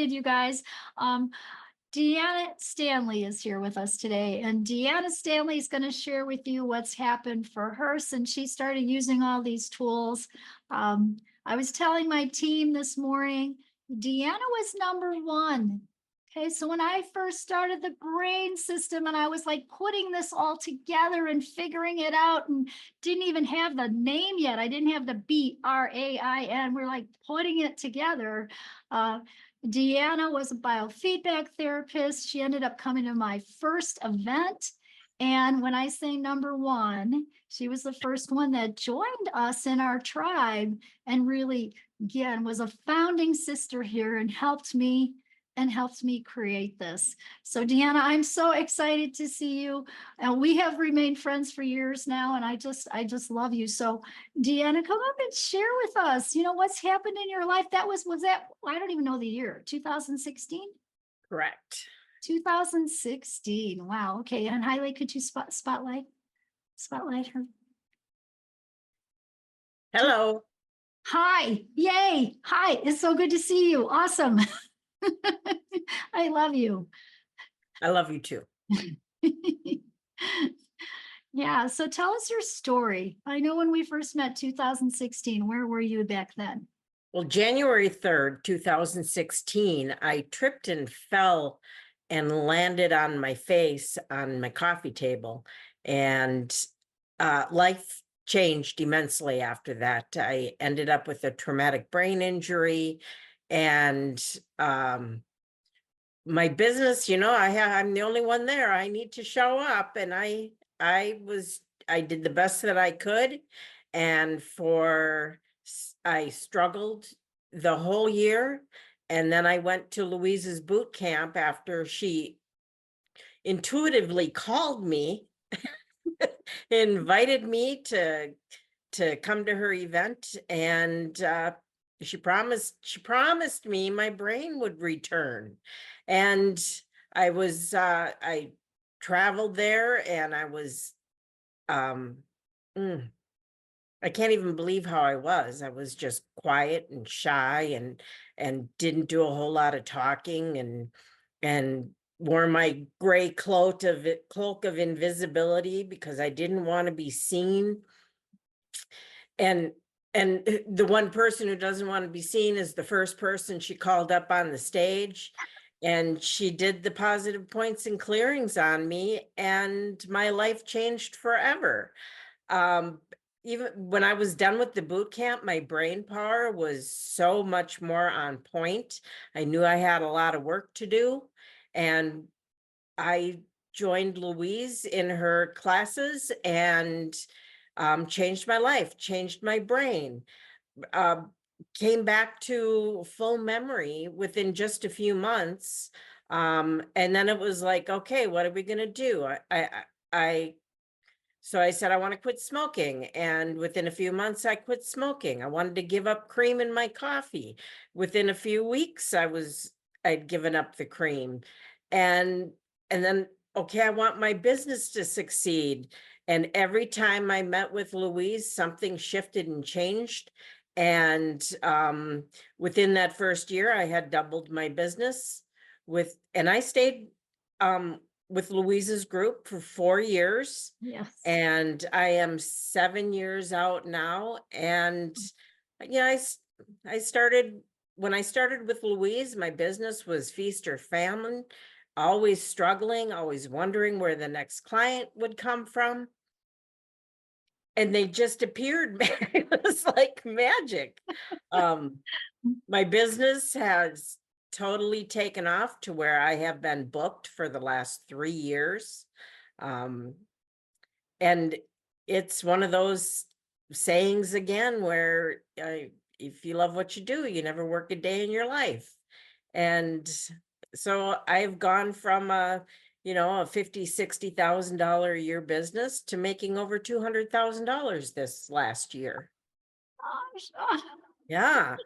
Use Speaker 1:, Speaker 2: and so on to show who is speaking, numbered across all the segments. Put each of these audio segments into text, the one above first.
Speaker 1: You guys. Um, Deanna Stanley is here with us today, and Deanna Stanley is going to share with you what's happened for her since she started using all these tools. I was telling my team this morning, Deanna was number one. Okay, so when I first started the brain system and I was like putting this all together and figuring it out and didn't even have the name yet, I didn't have the BRAIN. We're like putting it together. Deanna was a biofeedback therapist. She ended up coming to my first event. And when I say number one, she was the first one that joined us in our tribe and really, again, was a founding sister here and helped me create this. So Deanna, I'm so excited to see you. And we have remained friends for years now. And I just love you. So Deanna, come up and share with us, what's happened in your life. Was that, I don't even know the year, 2016?
Speaker 2: Correct.
Speaker 1: 2016. Wow. Okay. And Hailey, could you spotlight her?
Speaker 2: Hello.
Speaker 1: Hi. Yay. Hi. It's so good to see you. Awesome. I love you.
Speaker 2: I love you too.
Speaker 1: Yeah. So tell us your story. I know when we first met 2016, where were you back then?
Speaker 2: Well, January 3rd, 2016, I tripped and fell and landed on my face on my coffee table. And life changed immensely after that. I ended up with a traumatic brain injury. And my business, I'm the only one there. I need to show up. And I did the best that I could. And I struggled the whole year. And then I went to Louise's boot camp after she intuitively called me, invited me to come to her event. And she promised me my brain would return. And I traveled there, and I was, I can't even believe how I was. I was just quiet and shy and didn't do a whole lot of talking, and wore my gray cloak of invisibility because I didn't want to be seen. And the one person who doesn't want to be seen is the first person she called up on the stage, and she did the positive points and clearings on me, and my life changed forever. Even when I was done with the boot camp, my brain power was so much more on point. I knew I had a lot of work to do, and I joined Louise in her classes and changed my life, changed my brain, came back to full memory within just a few months. And then it was like, okay, what are we going to do? So I said, I want to quit smoking. And within a few months, I quit smoking. I wanted to give up cream in my coffee. Within a few weeks, I'd given up the cream. And then, okay, I want my business to succeed. And every time I met with Louise, something shifted and changed. And within that first year, I had doubled my business and I stayed with Louise's group for 4 years.
Speaker 1: Yes.
Speaker 2: And I am 7 years out now. And I started, when I started with Louise, my business was feast or famine, always struggling, always wondering where the next client would come from. And they just appeared. It was like magic. My business has totally taken off to where I have been booked for the last 3 years. And it's one of those sayings again, where if you love what you do, you never work a day in your life. And so I've gone from a $50,000-$60,000 a year business to making over $200,000 this last year.
Speaker 1: Gosh.
Speaker 2: Yeah.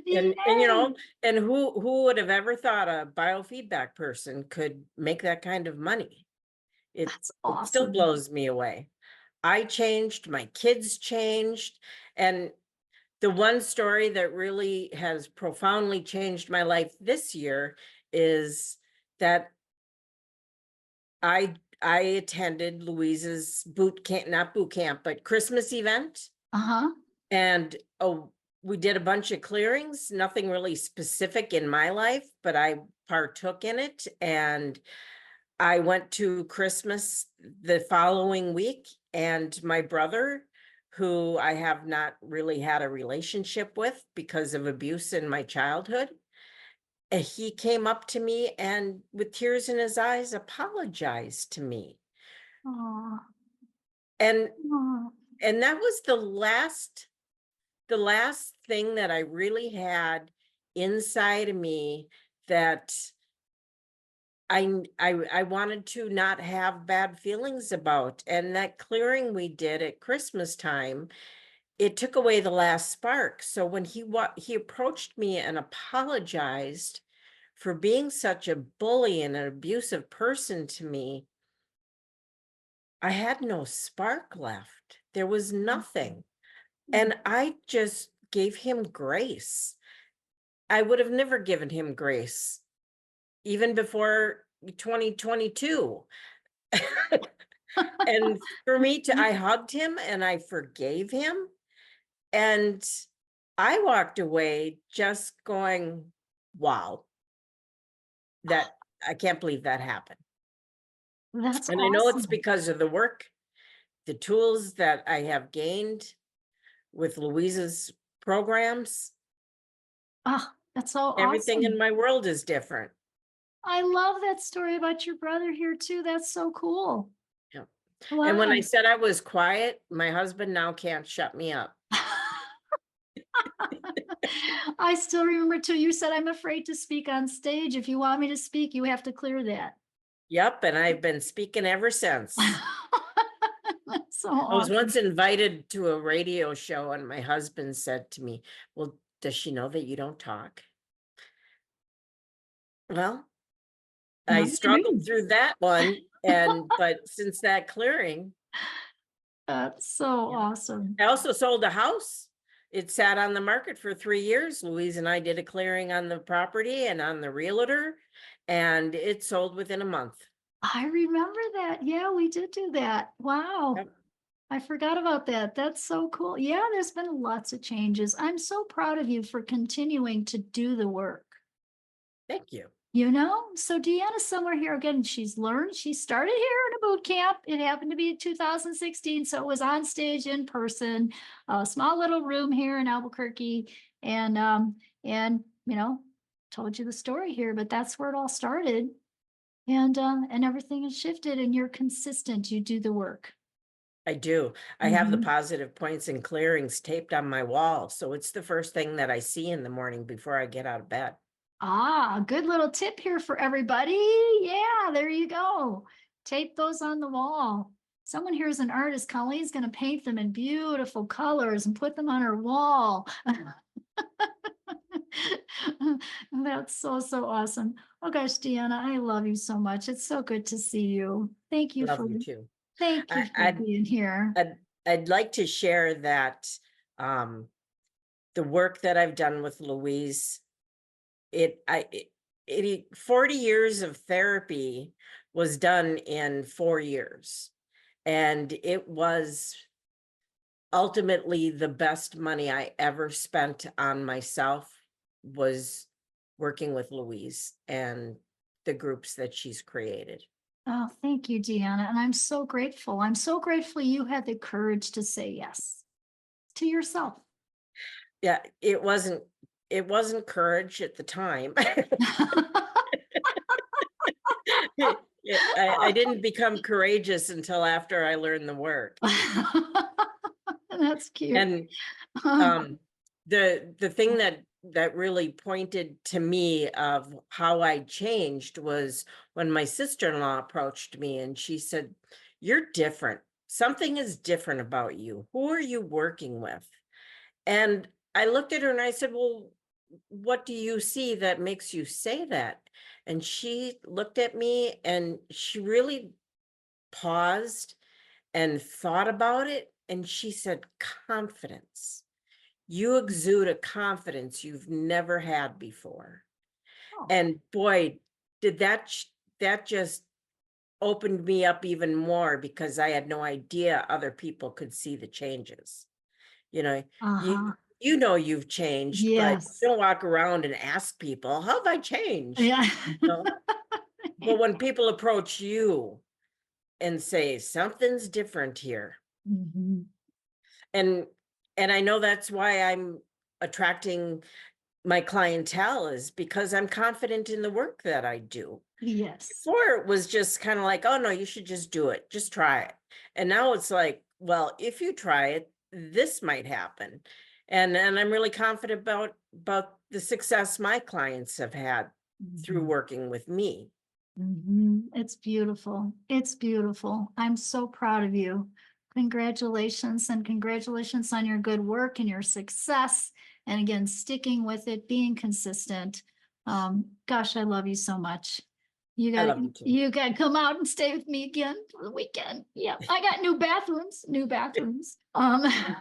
Speaker 2: And who would have ever thought a biofeedback person could make that kind of money?
Speaker 1: That's
Speaker 2: It still
Speaker 1: awesome.
Speaker 2: blows me away. I changed, my kids changed. And The one story that really has profoundly changed my life this year is that I attended Louise's boot camp, not boot camp, but Christmas event.
Speaker 1: Uh-huh.
Speaker 2: And oh, we did a bunch of clearings, nothing really specific in my life, but I partook in it. And I went to Christmas the following week, and my brother, who I have not really had a relationship with because of abuse in my childhood, he came up to me and with tears in his eyes apologized to me.
Speaker 1: Aw,
Speaker 2: And
Speaker 1: aw.
Speaker 2: that was the last thing that I really had inside of me that I wanted to not have bad feelings about. And that clearing we did at Christmas time, it took away the last spark. So when he approached me and apologized for being such a bully and an abusive person to me, I had no spark left. There was nothing. And I just gave him grace. I would have never given him grace even before 2022. And for me to, I hugged him and I forgave him. And I walked away just going, wow, that I can't believe that happened.
Speaker 1: That's
Speaker 2: And I know it's
Speaker 1: awesome.
Speaker 2: because of the work, the tools that I have gained with Louisa's programs.
Speaker 1: Ah, that's so
Speaker 2: Everything in
Speaker 1: awesome.
Speaker 2: my world is different.
Speaker 1: I love that story about your brother here too. That's so cool.
Speaker 2: Yeah. And when I
Speaker 1: Wow.
Speaker 2: said I was quiet, my husband now can't shut me up.
Speaker 1: I still remember too, you said, "I'm afraid to speak on stage. If you want me to speak, you have to clear that."
Speaker 2: Yep, and I've been speaking ever since.
Speaker 1: That's so
Speaker 2: I was
Speaker 1: awesome.
Speaker 2: once invited to a radio show, and my husband said to me, "Well, does she know that you don't talk?" Well,
Speaker 1: Now
Speaker 2: I
Speaker 1: you
Speaker 2: struggled
Speaker 1: do.
Speaker 2: through that one, but since that clearing,
Speaker 1: That's so
Speaker 2: yeah.
Speaker 1: awesome.
Speaker 2: I also sold a house. It sat on the market for 3 years. Louise and I did a clearing on the property and on the realtor, and it sold within a month.
Speaker 1: I remember that. Yeah, we did do that. Wow.
Speaker 2: Yep.
Speaker 1: I forgot about that. That's so cool. Yeah, there's been lots of changes. I'm so proud of you for continuing to do the work.
Speaker 2: Thank you.
Speaker 1: So Deanna's somewhere here again. She's learned. She started here in a boot camp. It happened to be 2016, so it was on stage in person, a small little room here in Albuquerque, and told you the story here. But that's where it all started, and everything has shifted. And you're consistent. You do the work.
Speaker 2: I do. I have the
Speaker 1: Mhm.
Speaker 2: positive points and clearings taped on my wall, so it's the first thing that I see in the morning before I get out of bed.
Speaker 1: Ah, good little tip here for everybody. Yeah, there you go. Tape those on the wall. Someone here is an artist. Colleen's going to paint them in beautiful colors and put them on her wall. That's so, so awesome. Oh gosh, Deanna, I love you so much. It's so good to see you.
Speaker 2: Love you too.
Speaker 1: Thank you
Speaker 2: I,
Speaker 1: for
Speaker 2: I'd,
Speaker 1: being here.
Speaker 2: I'd, I'd like to share that um, the work that I've done with Louise, it, I, it 40 years of therapy was done in 4 years. And it was ultimately the best money I ever spent on myself was working with Louise and the groups that she's created.
Speaker 1: Oh, thank you, Deanna. And I'm so grateful. I'm so grateful you had the courage to say yes to yourself.
Speaker 2: Yeah, it wasn't courage at the time. I didn't become courageous until after I learned the work.
Speaker 1: That's cute.
Speaker 2: And um the thing that really pointed to me of how I changed was when my sister-in-law approached me and she said, "You're different. Something is different about you. Who are you working with?" And I looked at her and I said, "Well, what do you see that makes you say that?" And she looked at me and she really paused and thought about it. And she said, "Confidence. You exude a confidence you've never had before.
Speaker 1: Oh,
Speaker 2: And boy, did that just opened me up even more, because I had no idea other people could see the changes. You know,
Speaker 1: uh-huh.
Speaker 2: you know you've changed, but
Speaker 1: Yes.
Speaker 2: you don't walk around and ask people, "How have I changed?"
Speaker 1: Yeah.
Speaker 2: No. But when people approach you and say, "Something's different here,"
Speaker 1: Mhm.
Speaker 2: and I know that's why I'm attracting my clientele, is because I'm confident in the work that I do.
Speaker 1: Yes.
Speaker 2: Before it was just kind of like, "Oh no, you should just do it. Just try it." And now it's like, "Well, if you try it, this might happen." And I'm really confident about the success my clients have had through
Speaker 1: Mhm.
Speaker 2: working with me.
Speaker 1: It's beautiful. It's beautiful. I'm so proud of you. Congratulations, and congratulations on your good work and your success. And again, sticking with it, being consistent. Gosh, I love you so much. You
Speaker 2: I
Speaker 1: got
Speaker 2: love
Speaker 1: to
Speaker 2: you too.
Speaker 1: you got to come out and stay with me again for the weekend. Yeah, I got new bathrooms, new bathrooms. I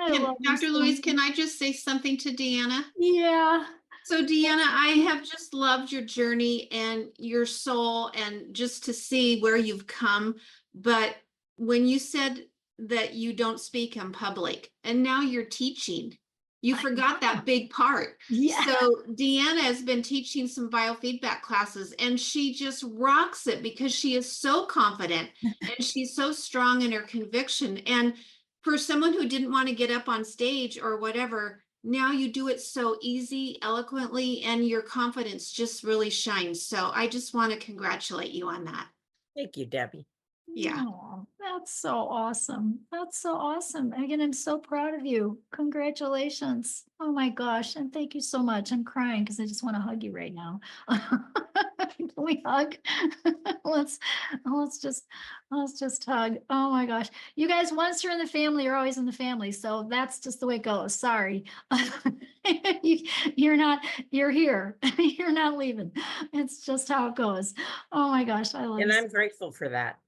Speaker 3: Can
Speaker 1: love you
Speaker 3: Dr.
Speaker 1: so
Speaker 3: Louise, can
Speaker 1: much.
Speaker 3: I just say something to Deanna?
Speaker 1: Yeah.
Speaker 3: So Deanna, I have just loved your journey and your soul and just to see where you've come. But when you said that you don't speak in public and now you're teaching, you forgot that big part.
Speaker 1: Yeah.
Speaker 3: So Deanna has been teaching some biofeedback classes and she just rocks it because she is so confident and she's so strong in her conviction. And for someone who didn't want to get up on stage or whatever, now you do it so easy, eloquently, and your confidence just really shines. So I just want to congratulate you on that.
Speaker 2: Thank you, Debbie.
Speaker 3: Yeah.
Speaker 1: Oh, that's so awesome. That's so awesome. Again, I'm so proud of you. Congratulations. Oh my gosh. And thank you so much. I'm crying because I just want to hug you right now. Can we hug? Let's let's just let's just hug. Oh my gosh. You guys, once you're in the family, you're always in the family. So that's just the way it goes. Sorry. You're not, you're here. You're not leaving. It's just how it goes. Oh my gosh. I love
Speaker 2: And
Speaker 1: you.
Speaker 2: I'm grateful for that.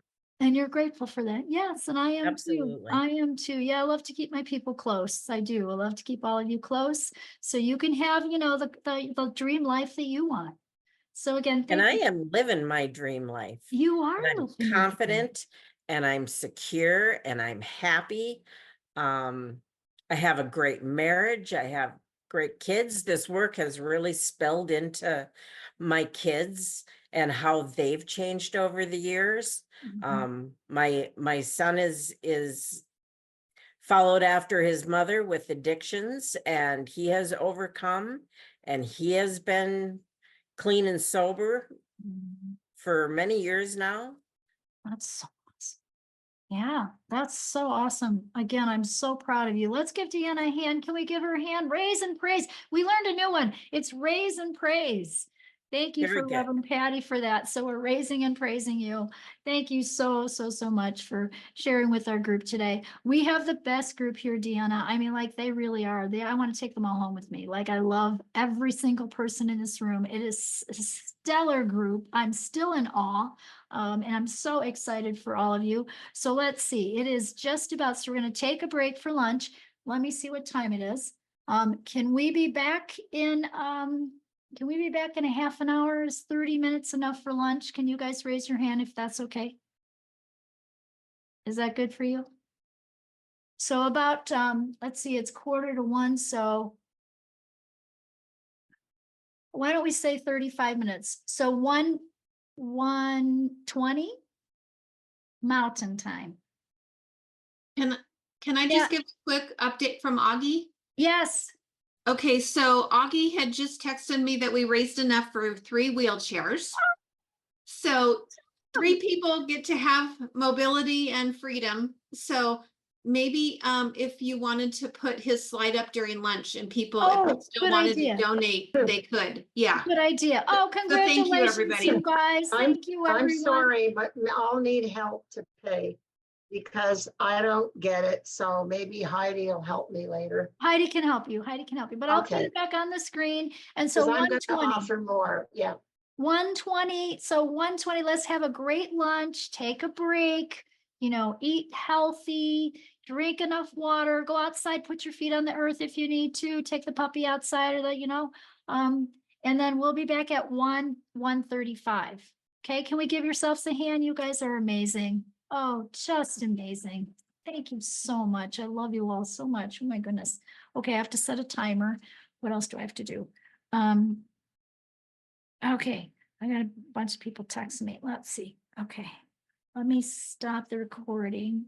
Speaker 1: And you're grateful for that. Yes, and I am too.
Speaker 2: Absolutely.
Speaker 1: I am too. Yeah, I love to keep my people close. I do. I love to keep all of you close so you can have, the dream life that you want. So again,
Speaker 2: And
Speaker 1: thank
Speaker 2: I
Speaker 1: you.
Speaker 2: am living my dream life.
Speaker 1: You are
Speaker 2: And I'm
Speaker 1: living your dream.
Speaker 2: confident and I'm secure and I'm happy. Um, I have a great marriage. I have great kids. This work has really spelled into my kids and how they've changed over the years.
Speaker 1: Mhm.
Speaker 2: My son is followed after his mother with addictions, and he has overcome, and he has been clean and sober
Speaker 1: Mhm.
Speaker 2: for many years now.
Speaker 1: That's so awesome. Yeah, that's so awesome. Again, I'm so proud of you. Let's give Deanna a hand. Can we give her a hand? Raise and praise. We learned a new one. It's raise and praise. Thank you
Speaker 2: Very
Speaker 1: for
Speaker 2: good.
Speaker 1: Reverend Patty for that. So we're raising and praising you. Thank you so, so, so much for sharing with our group today. We have the best group here, Deanna. I mean, like they really are. I want to take them all home with me. Like I love every single person in this room. It is a stellar group. I'm still in awe. And I'm so excited for all of you. So let's see, it is just about, so we're going to take a break for lunch. Let me see what time it is. Can we be back in, can we be back in a half an hour? Is 30 minutes enough for lunch? Can you guys raise your hand if that's okay? Is that good for you? So about, let's see, it's 1:45, so why don't we say 35 minutes? So 1:20 Mountain Time.
Speaker 3: Can can I
Speaker 1: Yeah,
Speaker 3: just give a quick update from Augie?
Speaker 1: yes.
Speaker 3: Okay, so Augie had just texted me that we raised enough for 3 wheelchairs. So 3 people get to have mobility and freedom. So maybe if you wanted to put his slide up during lunch and people, if they
Speaker 1: Oh,
Speaker 3: still
Speaker 1: good
Speaker 3: wanted to
Speaker 1: idea.
Speaker 3: donate, they could. Yeah.
Speaker 1: Good idea. Oh,
Speaker 3: So thank you,
Speaker 1: congratulations, you
Speaker 3: everybody.
Speaker 1: guys.
Speaker 4: I'm,
Speaker 1: Thank you,
Speaker 4: I'm
Speaker 1: everyone.
Speaker 4: sorry, but I'll need help to pay because I don't get it. So maybe Heidi will help me later.
Speaker 1: Heidi can help you. Heidi can help you, but I'll put
Speaker 4: Okay,
Speaker 1: it back on the screen. And so
Speaker 4: because I'm going to
Speaker 1: 1:20,
Speaker 4: offer more. Yeah.
Speaker 1: 1:20. So 1:20, let's have a great lunch, take a break, eat healthy, drink enough water, go outside, put your feet on the earth if you need to, take the puppy outside or and then we'll be back at 1:35. Okay, can we give yourselves a hand? You guys are amazing. Oh, just amazing. Thank you so much. I love you all so much. Oh my goodness. Okay, I have to set a timer. What else do I have to do? Okay, I got a bunch of people texting me. Let's see. Okay, let me stop the recording.